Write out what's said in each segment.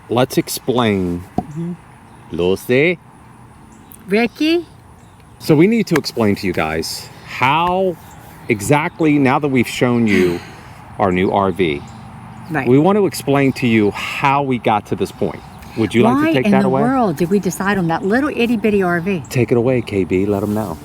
let's explain. Lucy? Ricky? So we need to explain to you guys how exactly, now that we've shown you our new RV, Right. we want to explain to you how we got to this point. Would you like to take that away? Why in the world did we decide on that little itty bitty RV? Take it away, KB. Let them know.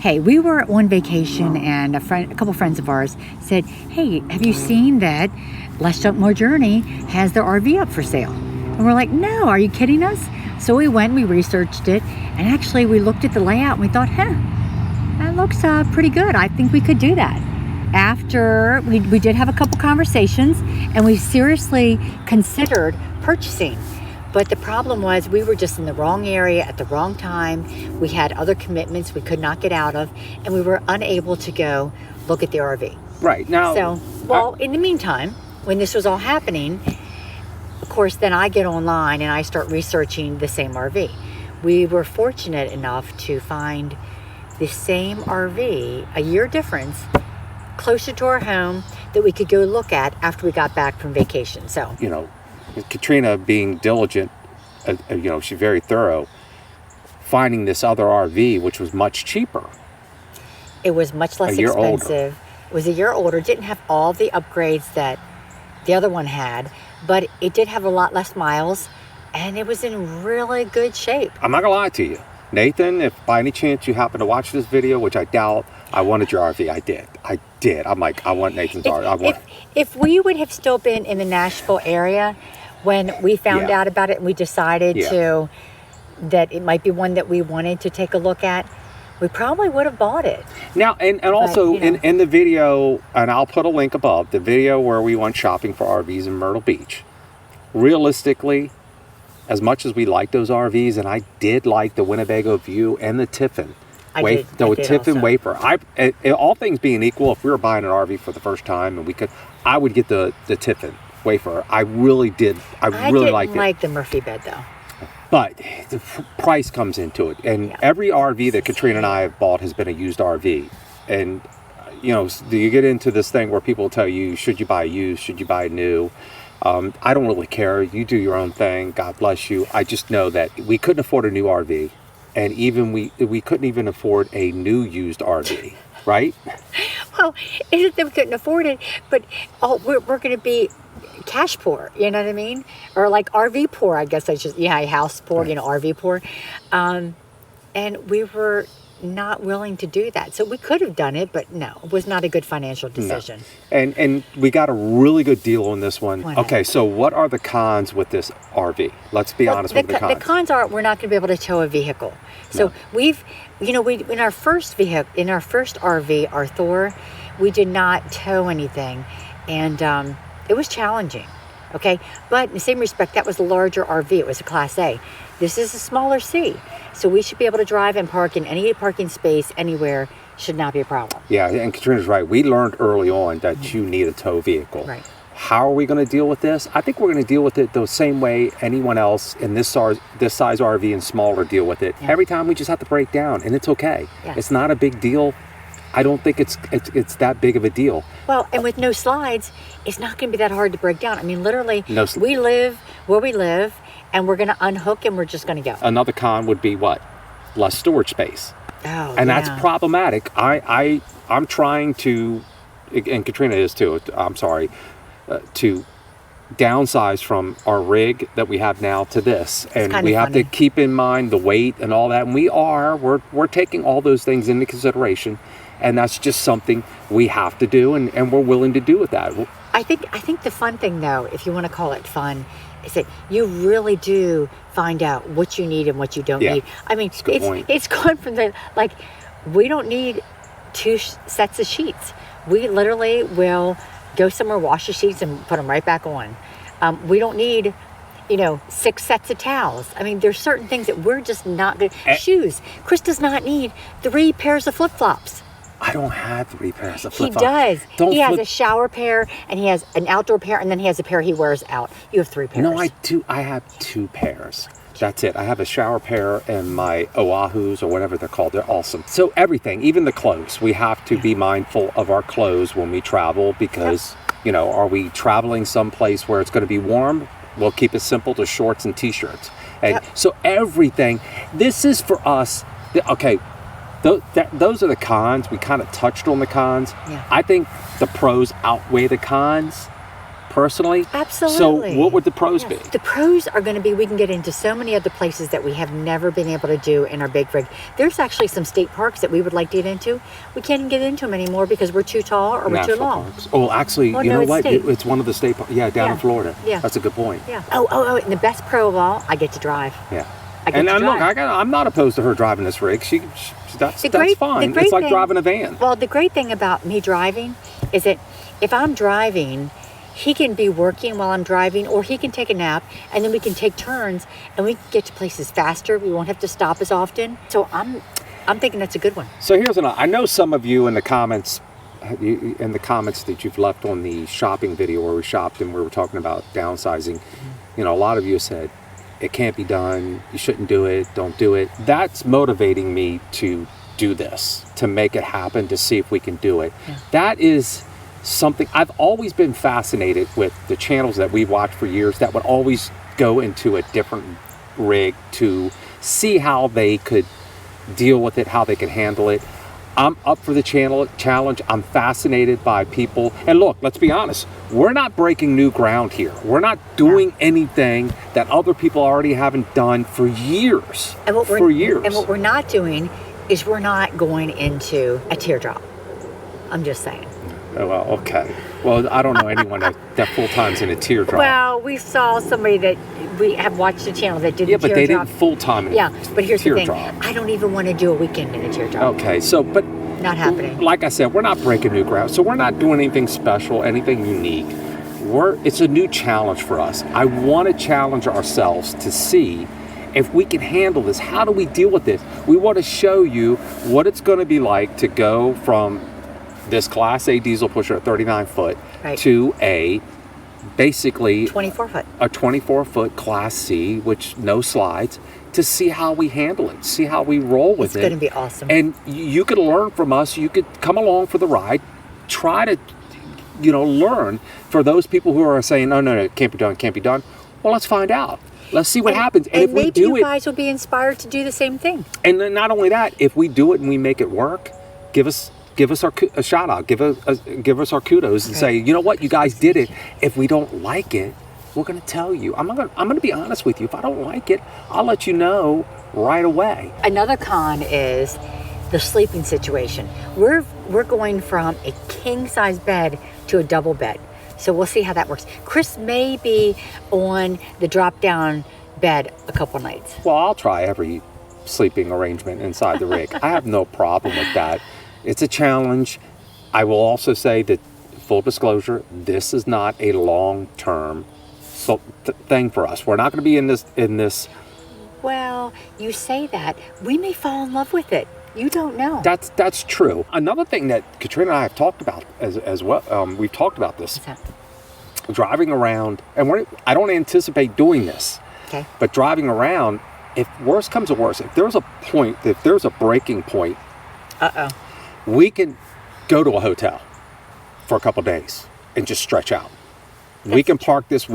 Hey, we were on vacation and a couple friends of ours said, hey, have you seen that Let's Jump More Journey has their RV up for sale? And we're like, no, are you kidding us? So we went, we researched it, and actually we looked at the layout and we thought, that looks pretty good. I think we could do that. After we did have a couple conversations and we seriously considered purchasing. But the problem was we were just in the wrong area at the wrong time. We had other commitments we could not get out of, and we were unable to go look at the RV. Right. Now, So, in the meantime, when this was all happening, of course, then I get online and I start researching the same RV. We were fortunate enough to find the same RV, a year difference, closer to our home that we could go look at after we got back from vacation. So, Katrina being diligent, she's very thorough, finding this other RV, which was much cheaper. it was much less expensive. It was a year older, didn't have all the upgrades that the other one had, but it did have a lot less miles, and it was in really good shape. I'm not gonna lie to you, Nathan, if by any chance you happen to watch this video, which I doubt, I wanted your RV. I did. I'm like, I want Nathan's RV. If we would have still been in the Nashville area when we found out about it and we decided that it might be one that we wanted to take a look at, we probably would have bought it. Now, and also in the video, and I'll put a link above, the video where we went shopping for RVs in Myrtle Beach, realistically, as much as we like those RVs, and I did like the Winnebago View and the Tiffin. Tiffin Wafer. All things being equal, if we were buying an RV for the first time and I would get the Tiffin Wafer. I really did. I really liked it. I didn't like the Murphy bed though. But the price comes into it, and every RV that Katrina and I have bought has been a used RV. And do you get into this thing where people tell you, should you buy used, should you buy new? I don't really care. You do your own thing. God bless you. I just know that we couldn't afford a new RV, and even we couldn't even afford a new used RV, right? Well, it isn't that we couldn't afford it, but we're going to be cash poor, you know what I mean? Or like RV poor, I guess house poor, RV poor. And we were not willing to do that. So we could have done it, but no, it was not a good financial decision. No. And we got a really good deal on this one. Okay, so what are the cons with this RV? Let's be honest with the cons. The cons are we're not going to be able to tow a vehicle. So we in our first RV, our Thor, we did not tow anything, and it was challenging. Okay, but in the same respect, that was a larger RV. It was a Class A. This is a smaller C, so we should be able to drive and park in any parking space anywhere. Should not be a problem. Yeah, and Katrina's right. We learned early on that you need a tow vehicle. Right. How are we going to deal with this? I think we're going to deal with it the same way anyone else in this size RV and smaller deal with it. Yeah. Every time we just have to break down, and it's okay. Yeah. It's not a big deal. I don't think it's that big of a deal. Well, and with no slides, it's not going to be that hard to break down. I mean, literally, we live where we live, and we're going to unhook, and we're just going to go. Another con would be what? Less storage space. Oh, and that's problematic. I'm trying to, and Katrina is too, I'm sorry, to downsize from our rig that we have now to this. And we have to keep in mind the weight and all that. And we're taking all those things into consideration. And that's just something we have to do, and we're willing to do with that. I think the fun thing, though, if you want to call it fun, is that you really do find out what you need and what you don't need. I mean, it's gone from we don't need 2 sets of sheets. We literally will go somewhere, wash the sheets, and put them right back on. We don't need 6 sets of towels. I mean, there's certain things that we're just not good. Shoes. Chris does not need 3 pairs of flip-flops. I don't have 3 pairs of flip-flops. He does. He has a shower pair, and he has an outdoor pair, and then he has a pair he wears out. You have 3 pairs. No, I do. I have 2 pairs. That's it. I have a shower pair and my Oahu's or whatever they're called. They're awesome. So everything, even the clothes, we have to be mindful of our clothes when we travel because, are we traveling someplace where it's going to be warm? we'll keep it simple to shorts and t-shirts. And so everything, this is for us. Okay, those are the cons. We kind of touched on the cons. Yeah. I think the pros outweigh the cons, personally. Absolutely. So what would the pros be? The pros are going to be we can get into so many other places that we have never been able to do in our big rig. There's actually some state parks that we would like to get into. We can't get into them anymore because we're too tall or we're too long. Parks. Oh, actually, you know what? It's one of the state parks. Yeah, down in Florida. Yeah. That's a good point. Yeah. Oh, and the best pro of all, I get to drive. Yeah. And look, I'm not opposed to her driving this rig. That's fine. It's like driving a van. Well, the great thing about me driving is that if I'm driving, he can be working while I'm driving, or he can take a nap, and then we can take turns, and we can get to places faster. We won't have to stop as often. So I'm thinking that's a good one. So here's another. I know some of you in the comments that you've left on the shopping video where we shopped and we were talking about downsizing. You know, a lot of you said, it can't be done, you shouldn't do it, don't do it. That's motivating me to do this, to make it happen, to see if we can do it. Yeah. That is something, I've always been fascinated with the channels that we've watched for years that would always go into a different rig to see how they could deal with it, how they could handle it. I'm up for the challenge. I'm fascinated by people. And look, let's be honest. We're not breaking new ground here. We're not doing anything that other people already haven't done for years. And what we're not doing is we're not going into a teardrop. I'm just saying. Oh, well, okay. Well, I don't know anyone that full-time's in a teardrop. Well, we saw somebody that we have watched a channel that did a teardrop. Yeah, but they didn't full-time in a teardrop. Yeah, but here's the thing. I don't even want to do a weekend in a teardrop. Okay, so, but... Not happening. Like I said, we're not breaking new ground. So we're not doing anything special, anything unique. It's a new challenge for us. I want to challenge ourselves to see if we can handle this. How do we deal with this? We want to show you what it's going to be like to go from this Class A diesel pusher at 39 foot to basically 24 foot. A 24 foot Class C, which no slides, to see how we handle it, see how we roll with it. It's going to be awesome. And you could learn from us. You could come along for the ride. Try to, learn. For those people who are saying, no, it can't be done. Well, let's find out. Let's see what happens. And if we do it, maybe you guys will be inspired to do the same thing. And then not only that, if we do it and we make it work, give us a shout out, give us our kudos, and say, you know what, you guys did it. If we don't like it, we're going to tell you. I'm going to be honest with you. If I don't like it, I'll let you know right away. Another con is the sleeping situation. We're going from a king size bed to a double bed. So we'll see how that works. Chris may be on the drop down bed a couple nights. Well, I'll try every sleeping arrangement inside the rig. I have no problem with that. It's a challenge. I will also say that, full disclosure, this is not a long-term thing for us. We're not going to be in this. Well, you say that. We may fall in love with it. You don't know. That's true. Another thing that Katrina and I have talked about as well, we've talked about this. What's that? Driving around, and I don't anticipate doing this. Okay. But driving around, if worse comes to worse, if there's a breaking point, we can go to a hotel for a couple days and just stretch out. We can park this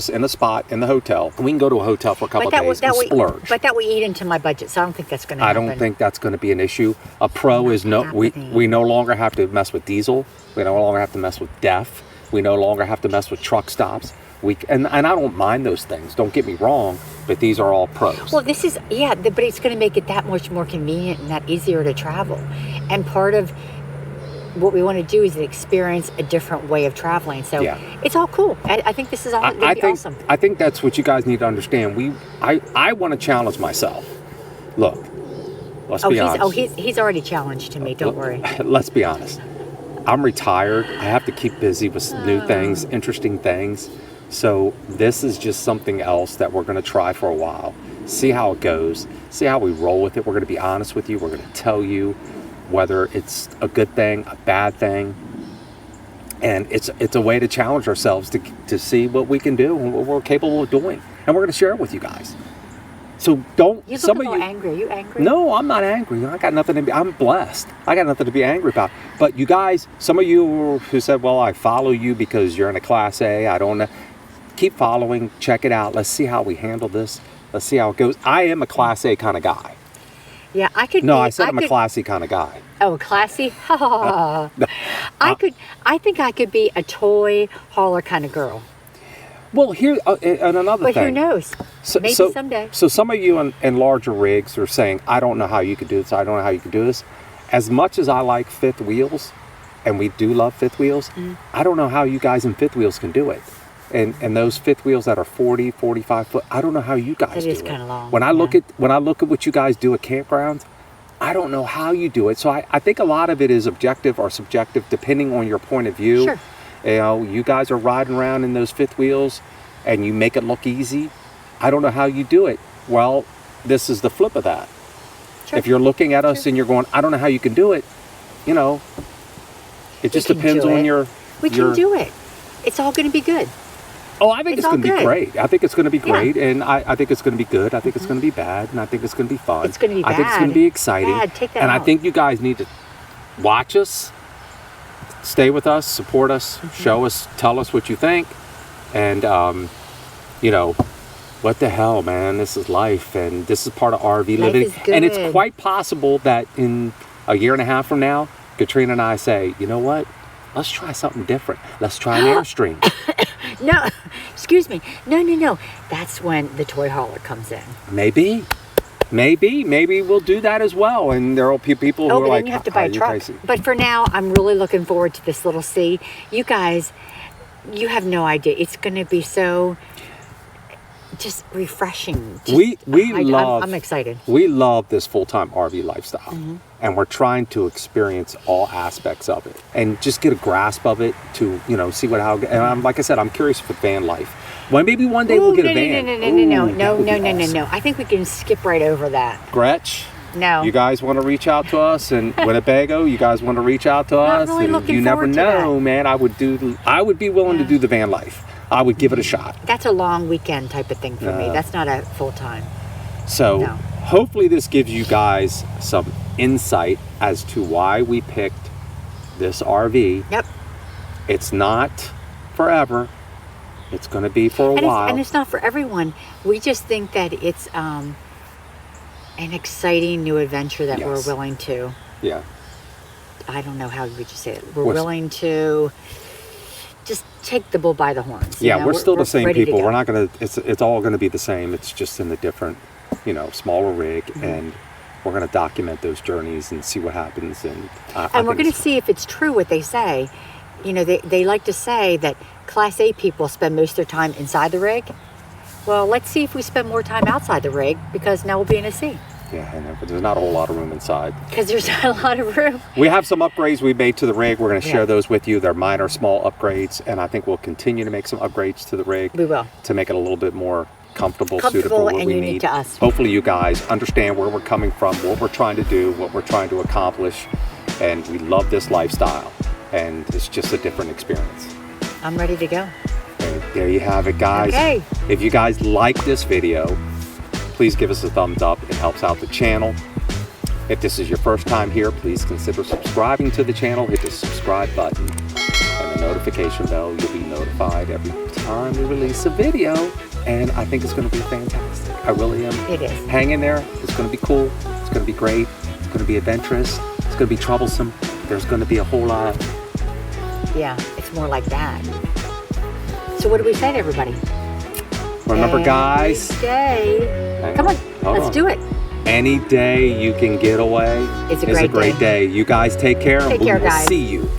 in a spot in the hotel. We can go to a hotel for a couple of days and splurge. But that would eat into my budget, so I don't think that's going to happen. I don't think that's going to be an issue. A pro is we no longer have to mess with diesel. We no longer have to mess with DEF. We no longer have to mess with truck stops. And I don't mind those things. Don't get me wrong, but these are all pros. Well, but it's going to make it that much more convenient and that easier to travel. And part of what we want to do is experience a different way of traveling. So it's all cool. I think this is all awesome. I think that's what you guys need to understand. I want to challenge myself. Look, let's be honest. He's already challenged me. Don't worry. Let's be honest. I'm retired. I have to keep busy with new things, interesting things. So this is just something else that we're going to try for a while. See how it goes. See how we roll with it. We're going to be honest with you. We're going to tell you whether it's a good thing, a bad thing. And it's a way to challenge ourselves to see what we can do and what we're capable of doing. And we're going to share it with you guys. So don't... You look a little angry. Are you angry? No, I'm not angry. I'm blessed. I got nothing to be angry about. But you guys, some of you who said, well, I follow you because you're in a Class A, I don't know. keep following, check it out. Let's see how we handle this. Let's see how it goes. I am a Class A kind of guy. Yeah, I could. No, I said I'm a classy kind of guy. Oh, classy. No. I think I could be a toy hauler kind of girl. Well, here and another But thing. who knows? Maybe someday. So some of you in larger rigs are saying, I don't know how you could do this. I don't know how you could do this. As much as I like fifth wheels, and we do love fifth wheels, I don't know how you guys in fifth wheels can do it. And those fifth wheels that are 40, 45 foot, I don't know how you guys do it. It is kind of long. When I look at what you guys do at campgrounds, I don't know how you do it. So I think a lot of it is objective or subjective depending on your point of view. Sure. You know, you guys are riding around in those fifth wheels and you make it look easy. I don't know how you do it. Well, this is the flip of that. Sure. If you're looking at us and you're going, I don't know how you can do it, you know, it just depends on your... We can do it. It's all going to be good. Oh, I think it's going to be great. I think it's going to be great, Yeah. and I think it's going to be good. I think it's going to be bad, and I think it's going to be fun. It's going to be bad. I think it's going to be exciting. Bad. Take that and out. I think you guys need to watch us, stay with us, support us, show us, tell us what you think, and you know, what the hell, man? This is life, and this is part of RV living. is good. And it's quite possible that in a year and a half from now, Katrina and I say, you know what? Let's try something different. Let's try an Airstream. No, excuse me. No. That's when the toy hauler comes in. Maybe we'll do that as well. And there will be people who Oh, are but like, then you have to buy a "You truck." crazy." But for now, I'm really looking forward to this little C. You guys, you have no idea. It's going to be so just refreshing. I'm excited. We love this full-time RV lifestyle, and we're trying to experience all aspects of it and just get a grasp of it to, you know, see and like I said, I'm curious for van life. Well, maybe one day we'll get a van. No. I think we can skip right over that. Gretch, No. you guys want to reach out to us, and Winnebago, you guys want to reach out to us, really and looking you never forward to know, that. man. I would be willing to do the van life. I would give it a shot. That's a long weekend type of thing for me. That's not a full time. So No. hopefully this gives you guys some insight as to why we picked this RV. Yep. It's not forever. It's going to be for a while. And it's not for everyone. We just think that it's an exciting new adventure that we're Yes. willing to. Yeah. I don't know how would you say it. We're willing to just take the bull by the horns. Yeah, we're still the same ready to people. go. We're not going to, it's all going to be the same. It's just in a different, you know, smaller rig. And we're going to document those journeys and see what happens. And we're going to see if it's true what they say. You know, they like to say that Class A people spend most of their time inside the rig. Well, let's see if we spend more time outside the rig, because now we'll be in a C. Yeah, I know, but there's not a whole lot of room inside. Because there's not a lot of room. We have some upgrades we made to the rig. We're going to share Yeah. those with you. They're minor, small upgrades, and I think we'll continue to make some upgrades to the rig. We will. To make it a little bit more comfortable, Comfortable suitable, what and we unique need. to us. Hopefully you guys understand where we're coming from, what we're trying to do, what we're trying to accomplish, and we love this lifestyle, and it's just a different experience. I'm ready to go. And there you have it, guys. Okay. If you guys like this video, please give us a thumbs up. It helps out the channel. If this is your first time here, please consider subscribing to the channel. Hit the subscribe button and the notification bell. You'll be notified every time we release a video. And I think it's going to be fantastic. I really am. It is. Hang in there. It's going to be cool. It's going to be great. It's going to be adventurous. It's going to be troublesome. There's going to be a whole lot. Yeah, it's more like that. So what do we say to everybody? Remember, guys. Come on, Hold let's on. do it. Any day you can get away It's a is a great great day. You guys take care, and we care, will guys. see you